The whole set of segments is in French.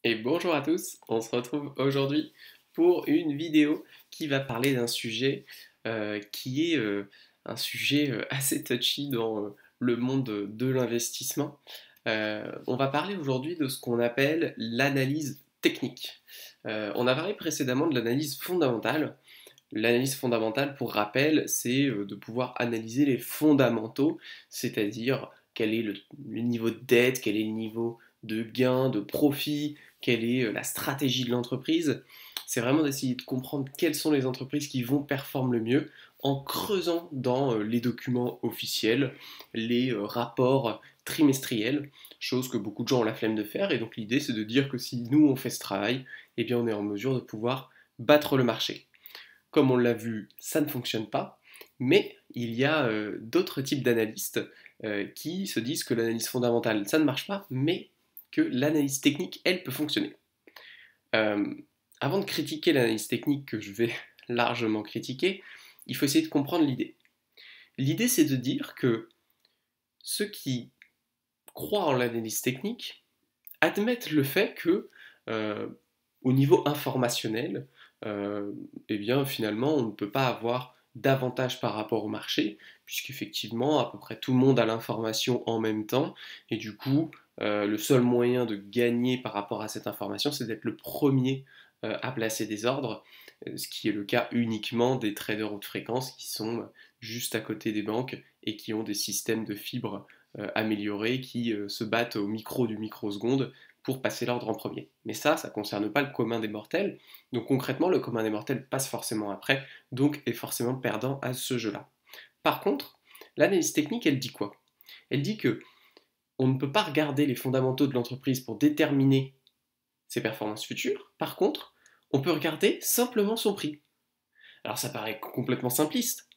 Et bonjour à tous, on se retrouve aujourd'hui pour une vidéo qui va parler d'un sujet qui est un sujet assez touchy dans le monde de l'investissement. On va parler aujourd'hui de ce qu'on appelle l'analyse technique. On a parlé précédemment de l'analyse fondamentale. L'analyse fondamentale, pour rappel, c'est de pouvoir analyser les fondamentaux, c'est-à-dire quel est le niveau de dette, quel est le niveau de gain, de profit, quelle est la stratégie de l'entreprise. C'est vraiment d'essayer de comprendre quelles sont les entreprises qui vont performer le mieux en creusant dans les documents officiels, les rapports trimestriels, chose que beaucoup de gens ont la flemme de faire. Et donc l'idée, c'est de dire que si nous, on fait ce travail, eh bien on est en mesure de pouvoir battre le marché. Comme on l'a vu, ça ne fonctionne pas, mais il y a d'autres types d'analystes qui se disent que l'analyse fondamentale, ça ne marche pas, mais que l'analyse technique, elle, peut fonctionner. Euh, Avant de critiquer l'analyse technique que je vais largement critiquer, il faut essayer de comprendre l'idée. L'idée, c'est de dire que ceux qui croient en l'analyse technique admettent le fait que, euh, au niveau informationnel, eh bien, finalement, on ne peut pas avoir d'avantage par rapport au marché, puisqu'effectivement, à peu près tout le monde a l'information en même temps, et du coup, le seul moyen de gagner par rapport à cette information, c'est d'être le premier à placer des ordres, ce qui est le cas uniquement des traders haute fréquence qui sont juste à côté des banques et qui ont des systèmes de fibres améliorés qui se battent au micro du microseconde pour passer l'ordre en premier. Mais ça ne concerne pas le commun des mortels. Donc concrètement, le commun des mortels passe forcément après, donc est forcément perdant à ce jeu-là. Par contre, l'analyse technique, elle dit quoi? Elle dit que on ne peut pas regarder les fondamentaux de l'entreprise pour déterminer ses performances futures. Par contre, on peut regarder simplement son prix. Alors ça paraît complètement simpliste,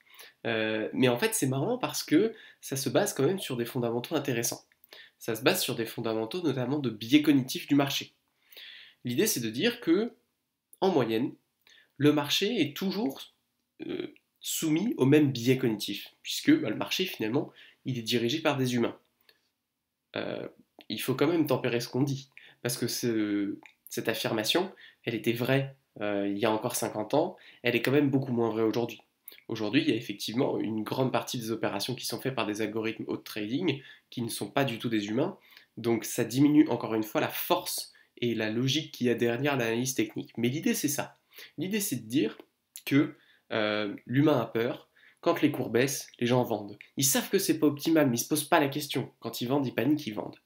mais en fait c'est marrant parce que ça se base quand même sur des fondamentaux intéressants. Ça se base sur des fondamentaux notamment de biais cognitifs du marché. L'idée c'est de dire que, en moyenne, le marché est toujours euh, soumis au même biais cognitif, puisque le marché finalement il est dirigé par des humains. Euh, il faut quand même tempérer ce qu'on dit, parce que cette affirmation, elle était vraie il y a encore 50 ans, elle est quand même beaucoup moins vraie aujourd'hui. Aujourd'hui, il y a effectivement une grande partie des opérations qui sont faites par des algorithmes haute trading qui ne sont pas du tout des humains, donc ça diminue encore une fois la force et la logique qu'il y a derrière l'analyse technique. Mais l'idée c'est ça. L'idée c'est de dire que l'humain a peur, quand les cours baissent, les gens vendent. Ils savent que c'est pas optimal, mais ils se posent pas la question. Quand ils vendent, ils paniquent, ils vendent.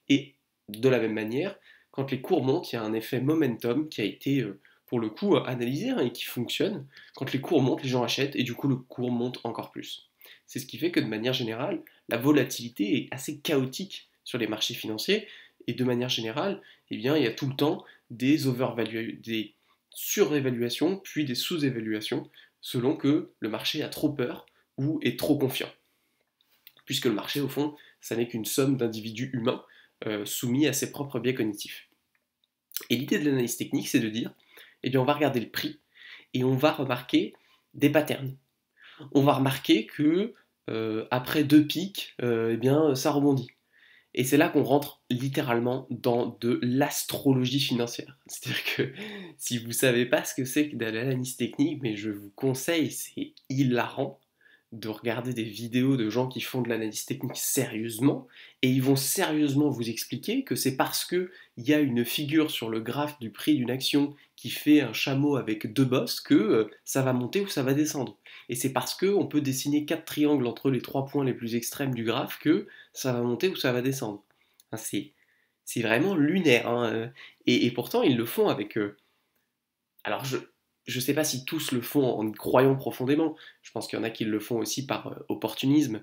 Et de la même manière, quand les cours montent, il y a un effet momentum qui a été, pour le coup, analysé et qui fonctionne. Quand les cours montent, les gens achètent et du coup le cours monte encore plus. C'est ce qui fait que de manière générale, la volatilité est assez chaotique sur les marchés financiers et de manière générale, eh bien, il y a tout le temps des surévaluations puis des sous-évaluations selon que le marché a trop peur ou est trop confiant. Puisque le marché, au fond, ça n'est qu'une somme d'individus humains soumis à ses propres biais cognitifs. Et l'idée de l'analyse technique, c'est de dire, eh bien, on va regarder le prix et on va remarquer des patterns. On va remarquer que après deux pics, eh bien, ça rebondit. Et c'est là qu'on rentre littéralement dans de l'astrologie financière. C'est-à-dire que si vous ne savez pas ce que c'est que de l'analyse technique, mais je vous conseille, c'est hilarant de regarder des vidéos de gens qui font de l'analyse technique sérieusement, et ils vont sérieusement vous expliquer que c'est parce qu'il y a une figure sur le graphe du prix d'une action qui fait un chameau avec deux bosses que ça va monter ou ça va descendre. Et c'est parce qu'on peut dessiner quatre triangles entre les trois points les plus extrêmes du graphe que ça va monter ou ça va descendre. Enfin, c'est vraiment lunaire, hein. Et pourtant, ils le font avec... alors, je sais pas si tous le font en y croyant profondément. Je pense qu'il y en a qui le font aussi par opportunisme,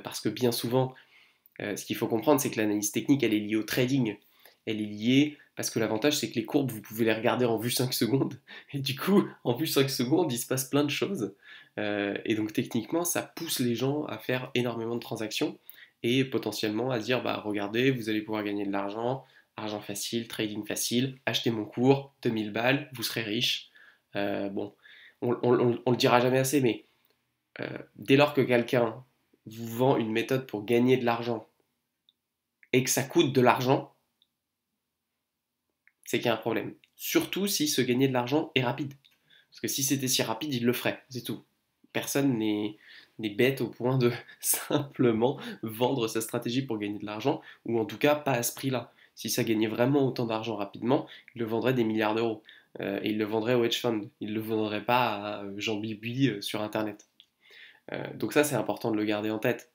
parce que bien souvent, ce qu'il faut comprendre, c'est que l'analyse technique, elle est liée au trading. Elle est liée parce que l'avantage, c'est que les courbes, vous pouvez les regarder en vue 5 secondes. Et du coup, en vue 5 secondes, il se passe plein de choses. Et donc, techniquement, ça pousse les gens à faire énormément de transactions et potentiellement à dire, bah regardez, vous allez pouvoir gagner de l'argent, argent facile, trading facile, achetez mon cours, 2000 balles, vous serez riche. Bon, on le dira jamais assez, mais dès lors que quelqu'un vous vend une méthode pour gagner de l'argent et que ça coûte de l'argent, c'est qu'il y a un problème. Surtout si se gagner de l'argent est rapide. Parce que si c'était si rapide, il le ferait, c'est tout. Personne n'est bête au point de simplement vendre sa stratégie pour gagner de l'argent, ou en tout cas pas à ce prix-là. Si ça gagnait vraiment autant d'argent rapidement, il le vendrait des milliards d'euros. Et il le vendrait au hedge fund. Il ne le vendrait pas à Jean Bibi sur Internet. Donc ça, c'est important de le garder en tête.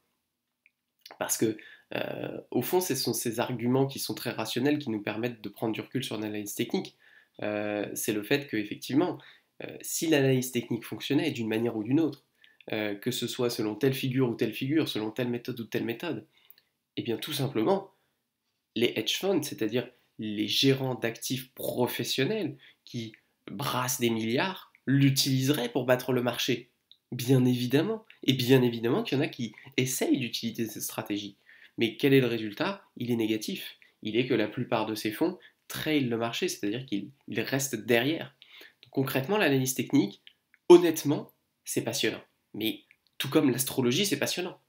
Parce que, au fond, ce sont ces arguments qui sont très rationnels qui nous permettent de prendre du recul sur l'analyse technique. C'est le fait qu'effectivement, si l'analyse technique fonctionnait d'une manière ou d'une autre, que ce soit selon telle figure ou telle figure, selon telle méthode ou telle méthode, eh bien tout simplement, les hedge funds, c'est-à-dire les gérants d'actifs professionnels qui brassent des milliards, l'utiliseraient pour battre le marché. Bien évidemment. Et bien évidemment qu'il y en a qui essayent d'utiliser cette stratégie. Mais quel est le résultat? Il est négatif. Il est que la plupart de ces fonds trailent le marché, c'est-à-dire qu'ils restent derrière. Donc, concrètement, l'analyse technique, honnêtement, c'est passionnant. Mais tout comme l'astrologie, c'est passionnant.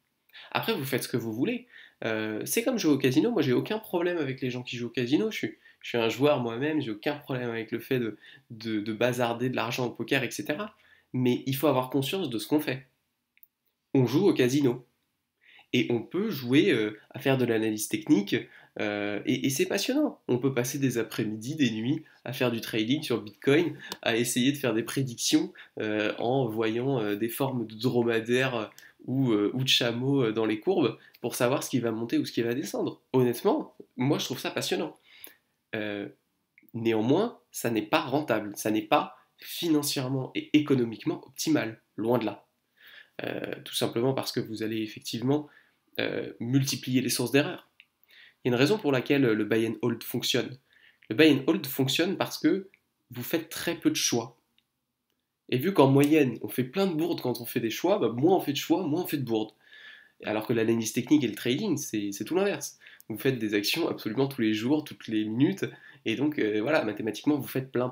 Après, vous faites ce que vous voulez. C'est comme jouer au casino. Moi, j'ai aucun problème avec les gens qui jouent au casino. Je suis un joueur moi-même. J'ai aucun problème avec le fait de bazarder de l'argent au poker, etc. Mais il faut avoir conscience de ce qu'on fait. On joue au casino. Et on peut jouer à faire de l'analyse technique. Et c'est passionnant. On peut passer des après-midi, des nuits à faire du trading sur Bitcoin, à essayer de faire des prédictions en voyant des formes de dromadaires ou de chameaux dans les courbes pour savoir ce qui va monter ou ce qui va descendre. Honnêtement, moi je trouve ça passionnant. Euh, Néanmoins, ça n'est pas rentable, ça n'est pas financièrement et économiquement optimal, loin de là. Tout simplement parce que vous allez effectivement multiplier les sources d'erreur. Il y a une raison pour laquelle le buy and hold fonctionne. Le buy and hold fonctionne parce que vous faites très peu de choix. Et vu qu'en moyenne, on fait plein de bourdes quand on fait des choix, bah, moins on fait de choix, moins on fait de bourdes. Alors que l'analyse technique et le trading, c'est tout l'inverse. Vous faites des actions absolument tous les jours, toutes les minutes, et donc voilà, mathématiquement, vous faites plein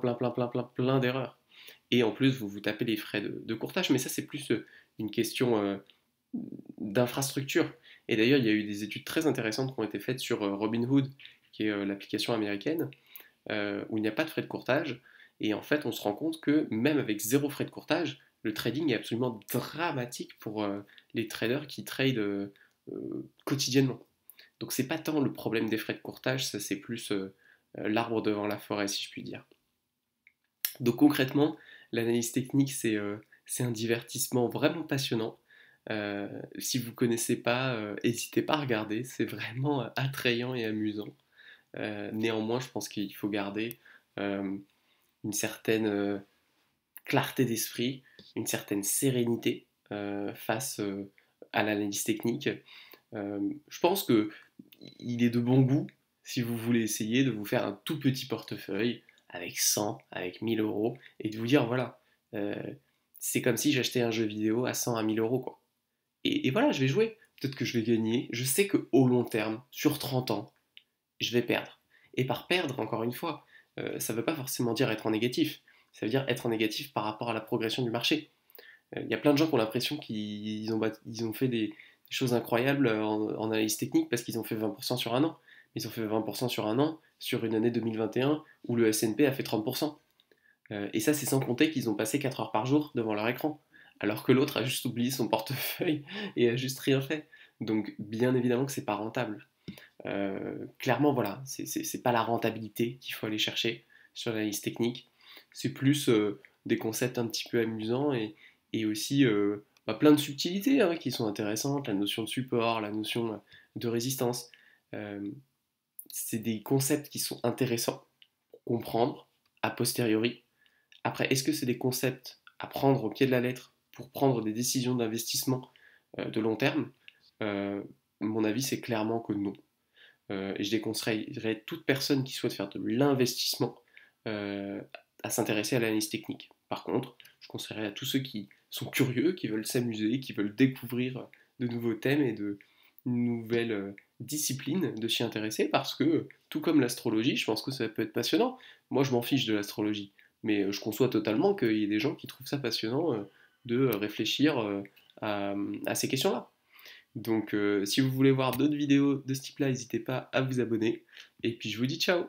d'erreurs. Et en plus, vous vous tapez les frais de courtage, mais ça, c'est plus une question d'infrastructure. Et d'ailleurs, il y a eu des études très intéressantes qui ont été faites sur Robinhood, qui est l'application américaine, où il n'y a pas de frais de courtage. Et en fait, on se rend compte que même avec zéro frais de courtage, le trading est absolument dramatique pour les traders qui tradent quotidiennement. Donc c'est pas tant le problème des frais de courtage, ça c'est plus l'arbre devant la forêt, si je puis dire. Donc concrètement, l'analyse technique, c'est un divertissement vraiment passionnant. Si vous ne connaissez pas, n'hésitez pas à regarder, c'est vraiment attrayant et amusant. Néanmoins, je pense qu'il faut garder une certaine clarté d'esprit, une certaine sérénité face à l'analyse technique. Je pense que il est de bon goût, si vous voulez essayer, de vous faire un tout petit portefeuille avec 100, avec 1000 euros, et de vous dire, voilà, euh, c'est comme si j'achetais un jeu vidéo à 100, à 1000 euros, quoi. Et voilà, je vais jouer. Peut-être que je vais gagner. Je sais qu'au long terme, sur 30 ans, je vais perdre. Et par perdre, encore une fois, ça ne veut pas forcément dire être en négatif. Ça veut dire être en négatif par rapport à la progression du marché. Il y a plein de gens qui ont l'impression qu'ils ont fait des choses incroyables en analyse technique parce qu'ils ont fait 20% sur un an. Ils ont fait 20% sur un an sur une année 2021 où le S&P a fait 30%. Et ça, c'est sans compter qu'ils ont passé 4 heures par jour devant leur écran. Alors que l'autre a juste oublié son portefeuille et a juste rien fait. Donc, bien évidemment que c'est pas rentable. Clairement, voilà, c'est pas la rentabilité qu'il faut aller chercher sur l'analyse technique. C'est plus des concepts un petit peu amusants et aussi plein de subtilités hein, qui sont intéressantes, la notion de support, la notion de résistance. Euh, c'est des concepts qui sont intéressants pour comprendre a posteriori. Après, est-ce que c'est des concepts à prendre au pied de la lettre pour prendre des décisions d'investissement de long terme? Mon avis, c'est clairement que non. Et je déconseillerais toute personne qui souhaite faire de l'investissement euh, à s'intéresser à l'analyse technique. Par contre, je conseillerais à tous ceux qui sont curieux, qui veulent s'amuser, qui veulent découvrir de nouveaux thèmes et de nouvelles disciplines, de s'y intéresser parce que, tout comme l'astrologie, je pense que ça peut être passionnant. Moi, je m'en fiche de l'astrologie, mais je conçois totalement qu'il y ait des gens qui trouvent ça passionnant de réfléchir à ces questions-là. Donc si vous voulez voir d'autres vidéos de ce type-là, n'hésitez pas à vous abonner. Et puis je vous dis ciao!